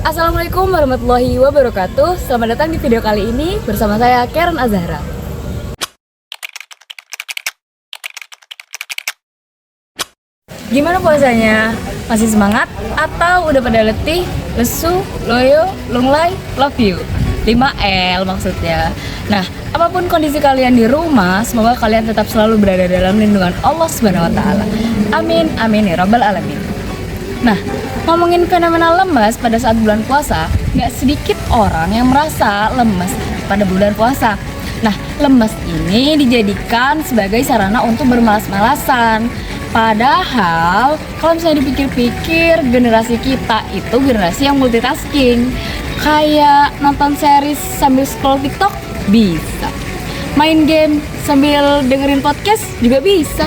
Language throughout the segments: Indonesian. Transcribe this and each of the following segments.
Assalamualaikum warahmatullahi wabarakatuh. Selamat datang di video kali ini bersama saya Karen Azahra. Gimana puasanya? Masih semangat? Atau udah pada letih, lesu, loyo, lunglai, love you? 5L maksudnya. Nah, apapun kondisi kalian di rumah, semoga kalian tetap selalu berada dalam lindungan Allah Subhanahu wa taala. Amin amin ya rabbal alamin. Nah, ngomongin fenomena lemas pada saat bulan puasa, nggak sedikit orang yang merasa lemas pada bulan puasa. Nah, lemas ini dijadikan sebagai sarana untuk bermalas-malasan. Padahal, kalau misalnya dipikir-pikir, generasi kita itu generasi yang multitasking. Kayak nonton series sambil scroll TikTok, bisa. Main game sambil dengerin podcast juga bisa.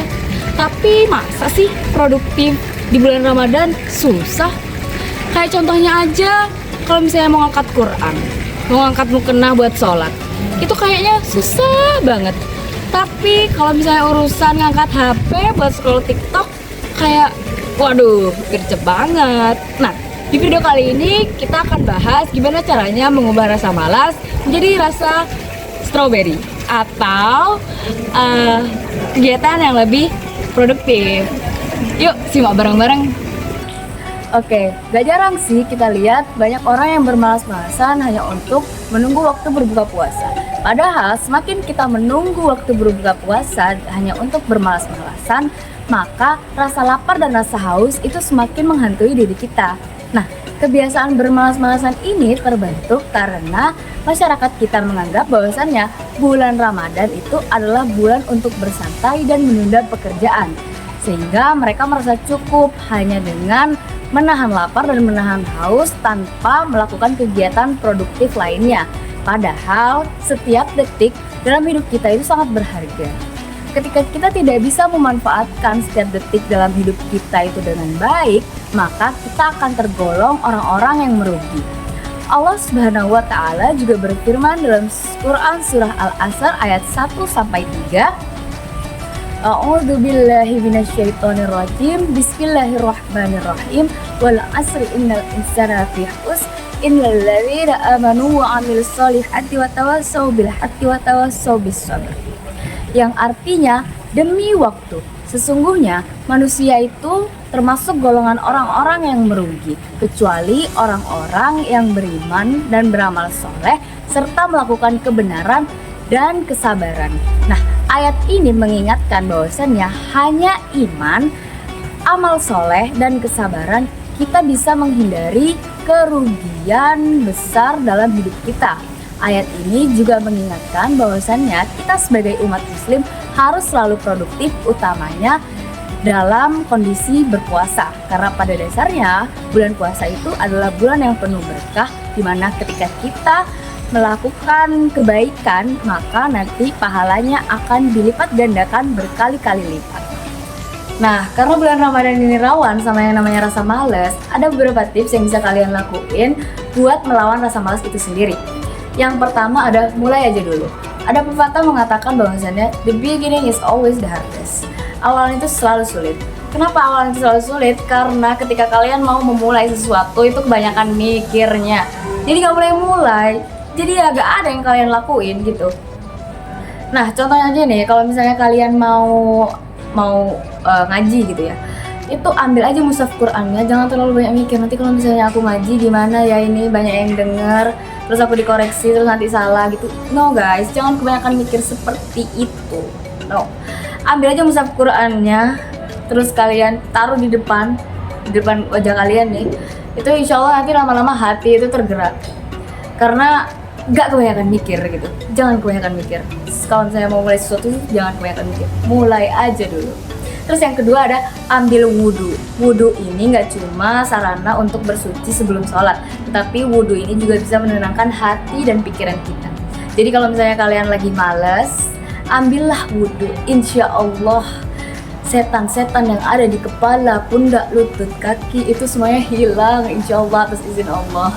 Tapi masa sih produktif di bulan Ramadan? Susah. Kayak contohnya aja, kalau misalnya mau ngangkat Quran, mau ngangkat mukena buat sholat, itu kayaknya susah banget. Tapi kalau misalnya urusan ngangkat HP buat scroll TikTok, kayak waduh, gercep banget. Nah, di video kali ini kita akan bahas gimana caranya mengubah rasa malas menjadi rasa strawberry atau kegiatan yang lebih produktif. Yuk simak bareng-bareng. Oke, gak jarang sih kita lihat banyak orang yang bermalas-malasan hanya untuk menunggu waktu berbuka puasa. Padahal semakin kita menunggu waktu berbuka puasa hanya untuk bermalas-malasan, maka rasa lapar dan rasa haus itu semakin menghantui diri kita. Nah, kebiasaan bermalas-malasan ini terbentuk karena masyarakat kita menganggap bahwasannya bulan Ramadan itu adalah bulan untuk bersantai dan menunda pekerjaan. Sehingga mereka merasa cukup hanya dengan menahan lapar dan menahan haus tanpa melakukan kegiatan produktif lainnya. Padahal setiap detik dalam hidup kita itu sangat berharga. Ketika kita tidak bisa memanfaatkan setiap detik dalam hidup kita itu dengan baik, maka kita akan tergolong orang-orang yang merugi. Allah Subhanahu wa taala juga berfirman dalam Quran surah Al-Asr ayat 1-3. A'udzu billahi minasyaitonir rajim. Bismillahirrahmanirrahim. Wal 'asri innal insana lafi khusr illal ladzina amanu wa 'amilus solihati wa tawassaw bil haqqi wa tawassaw bis sabr. Yang artinya, demi waktu, sesungguhnya manusia itu termasuk golongan orang-orang yang merugi, kecuali orang-orang yang beriman dan beramal soleh serta melakukan kebenaran dan kesabaran. Nah, ayat ini mengingatkan bahwasannya hanya iman, amal soleh, dan kesabaran kita bisa menghindari kerugian besar dalam hidup kita. Ayat ini juga mengingatkan bahwasannya kita sebagai umat muslim harus selalu produktif, utamanya dalam kondisi berpuasa. Karena pada dasarnya bulan puasa itu adalah bulan yang penuh berkah, di mana ketika kita melakukan kebaikan, maka nanti pahalanya akan dilipat gandakan berkali-kali lipat. Nah, karena bulan Ramadan ini rawan sama yang namanya rasa malas, ada beberapa tips yang bisa kalian lakuin buat melawan rasa malas itu sendiri. Yang pertama ada mulai aja dulu. Ada pepatah mengatakan bahwasannya the beginning is always the hardest. Awalnya itu selalu sulit. Kenapa awalnya itu selalu sulit? Karena ketika kalian mau memulai sesuatu itu kebanyakan mikirnya. Jadi gak mulai-mulai. Jadi agak ada yang kalian lakuin gitu. Nah, contohnya aja nih, kalau misalnya kalian mau ngaji gitu ya, itu ambil aja mushaf Qur'annya, jangan terlalu banyak mikir. Nanti kalau misalnya aku ngaji gimana ya, ini banyak yang denger, terus aku dikoreksi, terus nanti salah gitu. No guys, jangan kebanyakan mikir seperti itu. No, ambil aja mushaf Qur'annya, terus kalian taruh di depan wajah kalian nih. Itu insya Allah nanti lama-lama hati itu tergerak. Karena gak kebanyakan mikir gitu. Jangan kebanyakan mikir. Kalau misalnya mau mulai sesuatu, jangan kebanyakan mikir. Mulai aja dulu. Terus yang kedua ada ambil wudhu. Wudhu ini gak cuma sarana untuk bersuci sebelum sholat, tetapi wudhu ini juga bisa menenangkan hati dan pikiran kita. Jadi kalau misalnya kalian lagi males, ambillah wudhu. Insya Allah setan-setan yang ada di kepala, pundak, lutut, kaki itu semuanya hilang insya Allah atas izin Allah.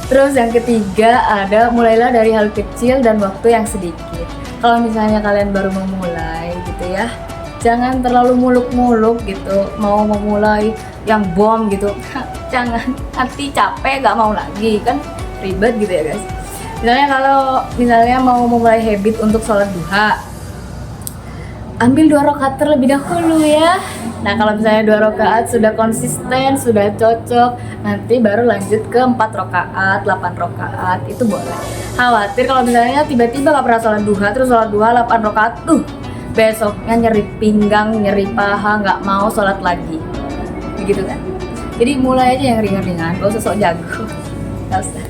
Terus yang ketiga ada mulailah dari hal kecil dan waktu yang sedikit. Kalau misalnya kalian baru memulai gitu ya, jangan terlalu muluk-muluk gitu, mau memulai yang bom gitu. jangan nanti capek gak mau lagi, kan ribet gitu ya guys. Misalnya kalau mau memulai habit untuk sholat duha, ambil 2 rakaat terlebih dahulu ya. Nah kalau misalnya 2 rakaat sudah konsisten, sudah cocok, nanti baru lanjut ke 4 rakaat, 8 rakaat, itu boleh. Khawatir kalau misalnya tiba-tiba gak pernah sholat duha, terus sholat duha 8 rakaat, besoknya nyeri pinggang, nyeri paha, gak mau sholat lagi, begitu kan. Jadi mulai aja yang ringan-ringan, gak usah sok jago, gak usah.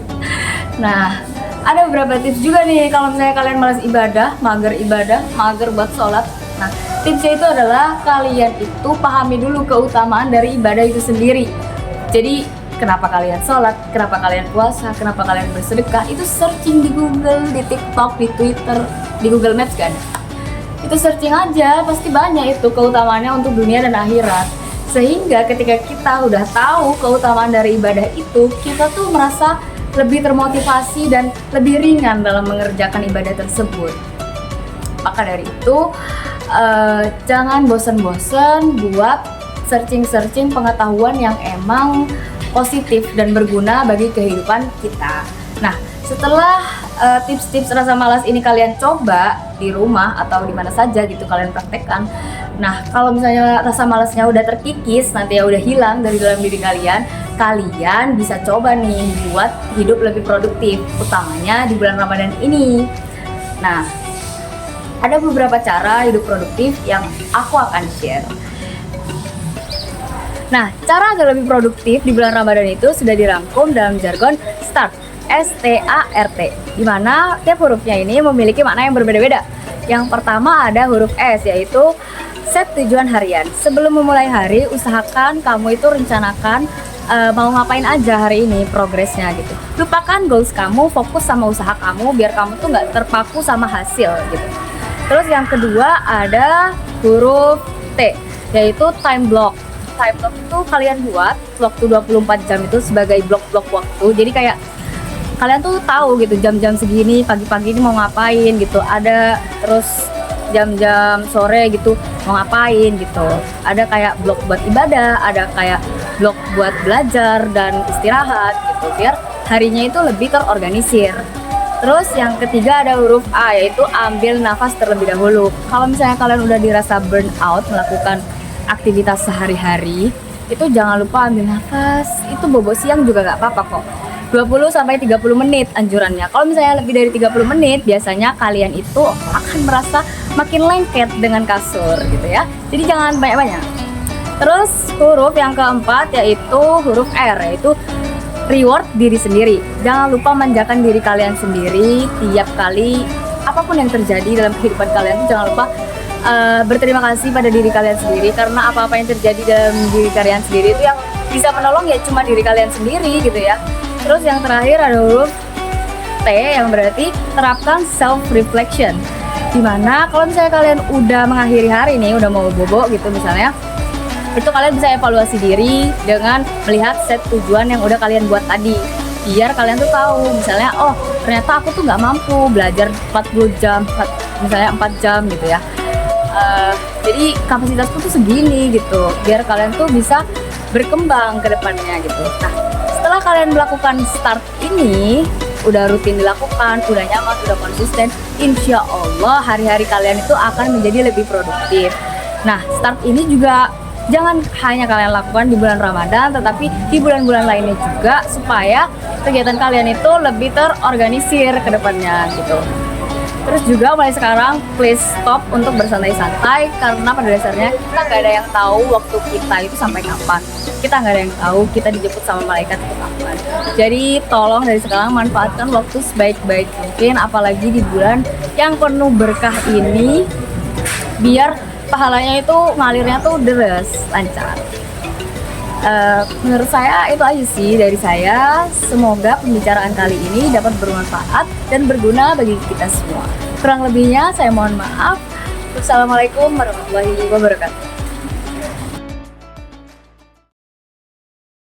Nah, ada beberapa tips juga nih kalau misalnya kalian malas ibadah, mager buat sholat. Nah, tipsnya itu adalah kalian itu pahami dulu keutamaan dari ibadah itu sendiri. Jadi, kenapa kalian sholat, kenapa kalian puasa, kenapa kalian bersedekah, itu searching di Google, di TikTok, di Twitter, di Google Maps kan. Itu searching aja, pasti banyak itu keutamaannya untuk dunia dan akhirat. Sehingga ketika kita udah tahu keutamaan dari ibadah itu, kita tuh merasa lebih termotivasi dan lebih ringan dalam mengerjakan ibadah tersebut. Maka dari itu, jangan bosan-bosan buat searching pengetahuan yang emang positif dan berguna bagi kehidupan kita. Nah, setelah tips-tips rasa malas ini kalian coba di rumah atau di mana saja gitu kalian praktekkan. Nah, kalau misalnya rasa malasnya udah terkikis, nanti ya udah hilang dari dalam diri kalian, kalian bisa coba nih buat hidup lebih produktif, utamanya di bulan Ramadan ini. Nah, ada beberapa cara hidup produktif yang aku akan share. Nah, cara agar lebih produktif di bulan Ramadan itu sudah dirangkum dalam jargon START, S-T-A-R-T, di mana tiap hurufnya ini memiliki makna yang berbeda-beda. Yang pertama ada huruf S, yaitu set tujuan harian. Sebelum memulai hari, usahakan kamu itu rencanakan mau ngapain aja hari ini, progresnya gitu. Lupakan goals kamu, fokus sama usaha kamu biar kamu tuh nggak terpaku sama hasil gitu. Terus yang kedua ada huruf T, yaitu time block. Time block itu kalian buat waktu 24 jam itu sebagai blok-blok waktu. Jadi kayak kalian tuh tahu gitu jam-jam segini, pagi-pagi ini mau ngapain gitu. Ada terus jam-jam sore gitu mau ngapain gitu. Ada kayak blok buat ibadah, ada kayak blok buat belajar dan istirahat gitu, biar harinya itu lebih terorganisir. Terus yang ketiga ada huruf A, yaitu ambil nafas terlebih dahulu. Kalau misalnya kalian udah dirasa burn out melakukan aktivitas sehari-hari, itu jangan lupa ambil nafas. Itu bobo siang juga nggak apa-apa kok. 20-30 menit anjurannya. Kalau misalnya lebih dari 30 menit, biasanya kalian itu akan merasa makin lengket dengan kasur gitu ya. Jadi jangan banyak-banyak. Terus huruf yang keempat yaitu huruf R, yaitu reward diri sendiri. Jangan lupa manjakan diri kalian sendiri tiap kali apapun yang terjadi dalam kehidupan kalian itu jangan lupa berterima kasih pada diri kalian sendiri, karena apa-apa yang terjadi dalam diri kalian sendiri itu yang bisa menolong ya cuma diri kalian sendiri gitu ya. Terus yang terakhir ada huruf T yang berarti terapkan self reflection. Dimana kalau misalnya kalian udah mengakhiri hari nih, udah mau bobo gitu misalnya, itu kalian bisa evaluasi diri dengan melihat set tujuan yang udah kalian buat tadi, biar kalian tuh tahu misalnya, oh ternyata aku tuh nggak mampu belajar 40 jam, misalnya 4 jam gitu ya. Jadi kapasitasku tuh segini gitu, biar kalian tuh bisa berkembang ke depannya gitu. Nah, setelah kalian melakukan start ini, udah rutin dilakukan, udah nyaman, udah konsisten, insya Allah hari-hari kalian itu akan menjadi lebih produktif. Nah, start ini juga jangan hanya kalian lakukan di bulan Ramadan, tetapi di bulan-bulan lainnya juga, supaya kegiatan kalian itu lebih terorganisir ke depannya gitu. Terus juga mulai sekarang please stop untuk bersantai-santai, karena pada dasarnya kita nggak ada yang tahu waktu kita itu sampai kapan. Kita nggak ada yang tahu kita dijemput sama malaikat itu kapan. Jadi tolong dari sekarang manfaatkan waktu sebaik-baik mungkin, apalagi di bulan yang penuh berkah ini, biar pahalanya itu ngalirnya tuh deres, lancar. Menurut saya itu aja sih dari saya. Semoga pembicaraan kali ini dapat bermanfaat dan berguna bagi kita semua. Kurang lebihnya saya mohon maaf. Wassalamualaikum warahmatullahi wabarakatuh.